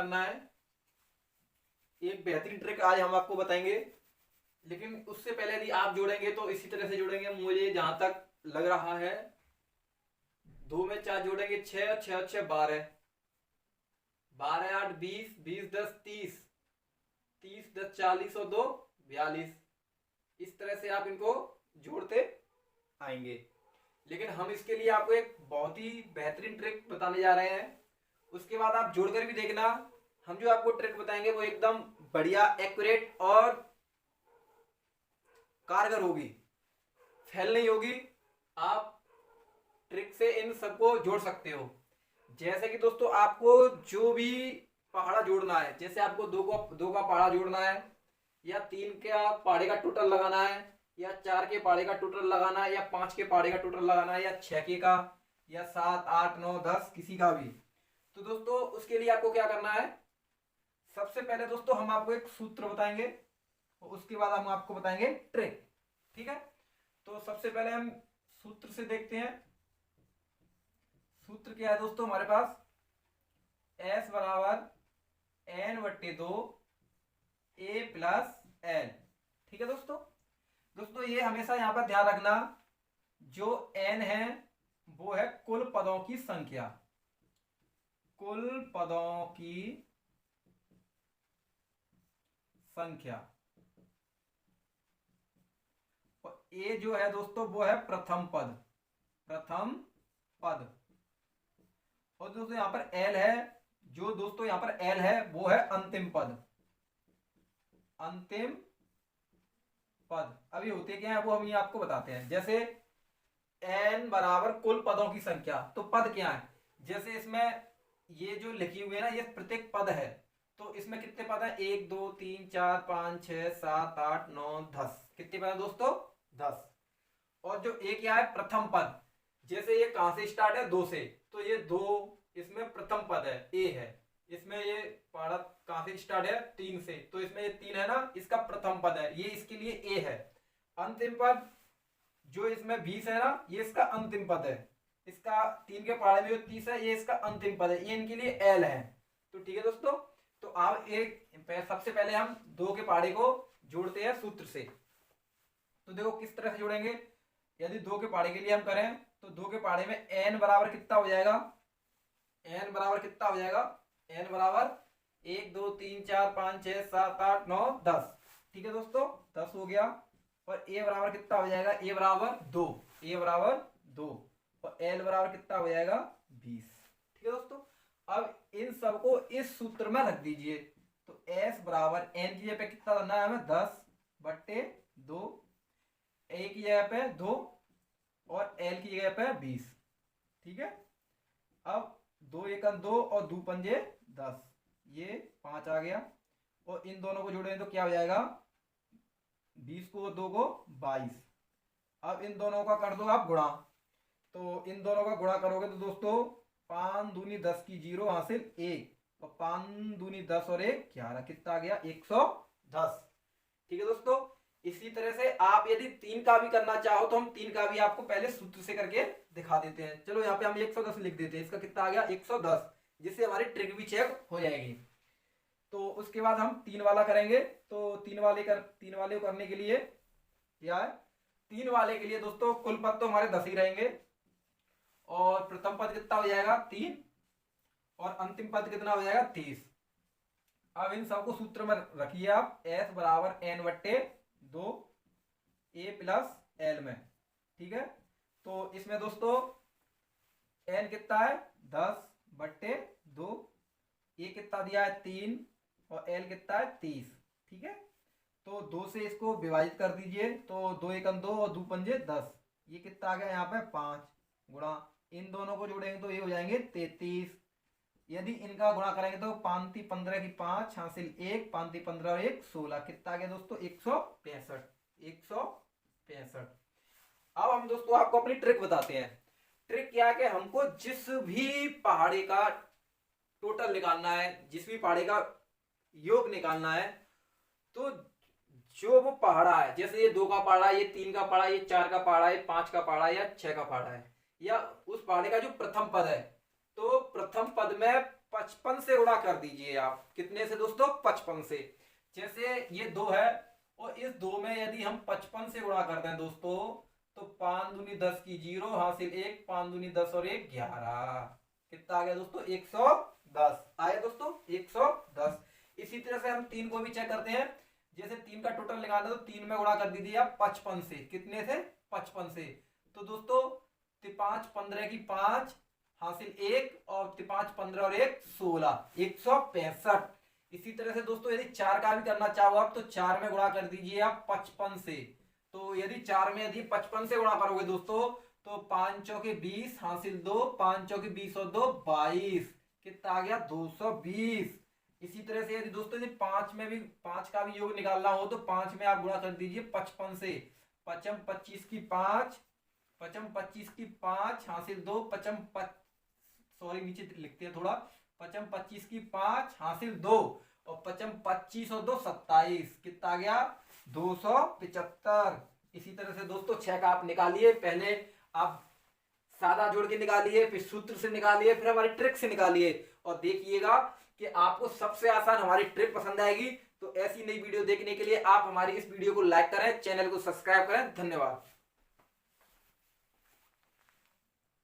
करना है, एक बेहतरीन ट्रिक आज हम आपको बताएंगे। लेकिन उससे पहले यदि आप जोड़ेंगे तो इसी तरह से जोड़ेंगे, मुझे जहां तक लग रहा है 2 में 4 जोड़ेंगे 6, 6 6 12, 12 8 20, 20 10 30, 30 10 40 और 2 42। इस तरह से आप इनको जोड़ते आएंगे। लेकिन हम इसके लिए आपको एक बहुत ही बेहतरीन ट्रिक बताने जा रहे हैं, उसके बाद आप जोड़कर भी देखना। हम जो आपको ट्रिक बताएंगे वो एकदम बढ़िया, एक्यूरेट और कारगर होगी, फेल नहीं होगी। आप ट्रिक से इन सबको जोड़ सकते हो। जैसे कि दोस्तों आपको जो भी पहाड़ा जोड़ना है, जैसे आपको दो का पहाड़ा जोड़ना है, या 3 का पहाड़े का टोटल लगाना है, या 4 के पहाड़े का टोटल लगाना है, या 5 के पहाड़े का टोटल लगाना है, या 6 के का, या 7 8 9 10 किसी का भी। तो दोस्तों उसके लिए आपको क्या करना है, सबसे पहले दोस्तों हम आपको एक सूत्र बताएंगे और उसके बाद हम आपको बताएंगे ट्रिक। ठीक है, तो सबसे पहले हम सूत्र से देखते हैं। सूत्र क्या है दोस्तों हमारे पास, S बराबर n/2 a प्लस एल। ठीक है दोस्तों, दोस्तों ये हमेशा यहां पर ध्यान रखना, जो n है वो है कुल पदों की संख्या, कुल पदों की संख्या, और a जो है दोस्तों वो है प्रथम पद, प्रथम पद। और दोस्तों यहां पर l है, जो दोस्तों यहां पर l है वो है अंतिम पद, अंतिम पद। अभी होते क्या है वो हम ये आपको बताते हैं। जैसे n बराबर कुल पदों की संख्या, तो पद क्या है, जैसे इसमें ये जो लिखी हुई है ना, ये प्रत्येक पद है। तो इसमें कितने पद है, 1 2 3 4 5 6 7 8 9 10, कितने पद है दोस्तों, 10। और जो एक क्या है प्रथम पद, जैसे ये कहां से स्टार्ट है, 2 से, तो ये 2 इसमें प्रथम पद है, ए है। इसमें ये पहाड़ा कहां से स्टार्ट है, 3 से, तो इसमें ये 3 है ना, इसका प्रथम पद है, ये इसके लिए ए है। अंतिम पद जो इसमें 20 है ना, ये इसका अंतिम पद है, इसका 3 के पहाड़े में जो 30 है ये इसका अंतिम पद है, ये इनके लिए एल है। तो ठीक है दोस्तों, तो आप एक सबसे पहले हम 2 के पहाड़े को जोड़ते हैं सूत्र से। तो देखो किस तरह से जोड़ेंगे। यदि 2 के पहाड़े के लिए हम करें तो 2 के पहाड़े में n बराबर कितना हो जाएगा, n बराबर कितना हो जाएगा, n बराबर 1 2 3 4 5 6 7 8 9 10। ठीक है दोस्तों, 10 हो गया। और a बराबर कितना हो जाएगा, a बराबर 2, a बराबर 2, और l बराबर कितना हो जाएगा 20। ठीक है दोस्तों, अब इन सबको इस सूत्र में रख दीजिए। तो s बराबर n की जगह पे कितना करना है हमें, 10/2, a की जगह पे 2 और l की जगह पे 20। ठीक है, अब 2 एकम 2 और 2 पंजे 10, ये 5 आ गया। और इन दोनों को जोड़ें तो क्या हो जाएगा, 20 को 2 को 22। अब इन दोनों का कर दो आप गुणा, तो इन दोनों का गुणा करोगे तो दोस्तों 5 दूनी 10 की 0 हासिल 1, और 5 दूनी 10 और 1 11, कितना आ गया 110। ठीक है दोस्तों, इसी तरह से आप यदि 3 का भी करना चाहो तो हम 3 का भी आपको पहले सूत्र से करके दिखा देते हैं। चलो यहाँ पे हम 110 लिख देते हैं, इसका कितना आ गया 110, जिससे हमारी ट्रिक भी चेक हो जाएगी। तो उसके बाद हम 3 वाला करेंगे। तो 3 वाले को करने के लिए क्या है, 3 वाले के लिए दोस्तों कुल पद तो हमारे 10 ही रहेंगे, और प्रथम पद कितना हो जाएगा 3, और अंतिम पद कितना हो जाएगा 30। अब इन सबको सूत्र में रखिए आप, s बराबर n/2 a प्लस l में। ठीक है, तो इसमें दोस्तों n कितना है 10/2, a कितना दिया है 3, और l कितना है 30। ठीक है, तो 2 से इसको विभाजित कर दीजिए, तो 2 एकम 2 और 2 पंजे 10, ये कितना आ गया यहाँ पे 5, गुणा इन दोनों को जोड़ेंगे तो ये हो जाएंगे 33। यदि इनका गुणा करेंगे तो 5 × 15 की 5 हासिल 1, 5 × 15 और 1 16, कितना आ गया दोस्तों 165, 165। अब हम दोस्तों आपको अपनी ट्रिक बताते हैं। ट्रिक क्या है कि हमको जिस भी पहाड़े का टोटल निकालना है, जिस भी पहाड़े का योग निकालना है, तो जो वो पहाड़ा है, जैसे ये 2 का पहाड़ा, ये 3 का पहाड़ा, ये 4 का पहाड़ा, ये 5 का पहाड़ा या 6 का पहाड़ा है, या उस पहाड़े का जो प्रथम पद है, तो प्रथम पद में 55 से गुणा कर दीजिए आप। कितने से दोस्तों? 55 से। जैसे ये 2 है और इस 2 में यदि हम 55 से गुणा कर दें दोस्तों, तो 5 दूनी 10 की 0 हासिल 1, 5 दूनी 10 और 1 11। कितना आ गया दोस्तों? 110 आया दोस्तों, 110। इसी तरह से हम 3 को भी चेक करते हैं। जैसे 3 का टोटल निकालना है तो 3 में गुणा कर दीजिए आप 55 से। कितने से? 55 से। तो दोस्तों 5 15 की 5 हासिल 1 और 5 15 और 1 16, 165। इसी तरह से दोस्तों यदि 4 का भी करना चाहो आप तो 4 में गुणा कर दीजिए आप 55 से। तो यदि 4 में यदि 55 से गुणा करोगे दोस्तों तो 5 चौके 20 हासिल 2, 5 चौके 20 और 2 22। कितना आ गया? 220। इसी तरह से यदि दोस्तों यदि 5 में भी 5 का भी योग निकालना हो तो 5 में आप गुणा कर दीजिए 55 से। 55 25 की 5, 55 25 की 5 हासिल 2, 55 सॉरी नीचे लिखते हैं थोड़ा, 55 25 की 5 हासिल 2 और 55 25 और 2 27। कितना आ गया? 275। इसी तरह से दोस्तों 6 का आप निकालिए। पहले आप सादा जोड़ के निकालिए, फिर सूत्र से निकालिए, फिर हमारी ट्रिक से निकालिए और देखिएगा कि आपको सबसे आसान हमारी ट्रिक पसंद आएगी। तो ऐसी नई वीडियो देखने के लिए आप हमारी इस वीडियो को लाइक करें, चैनल को सब्सक्राइब करें। धन्यवाद।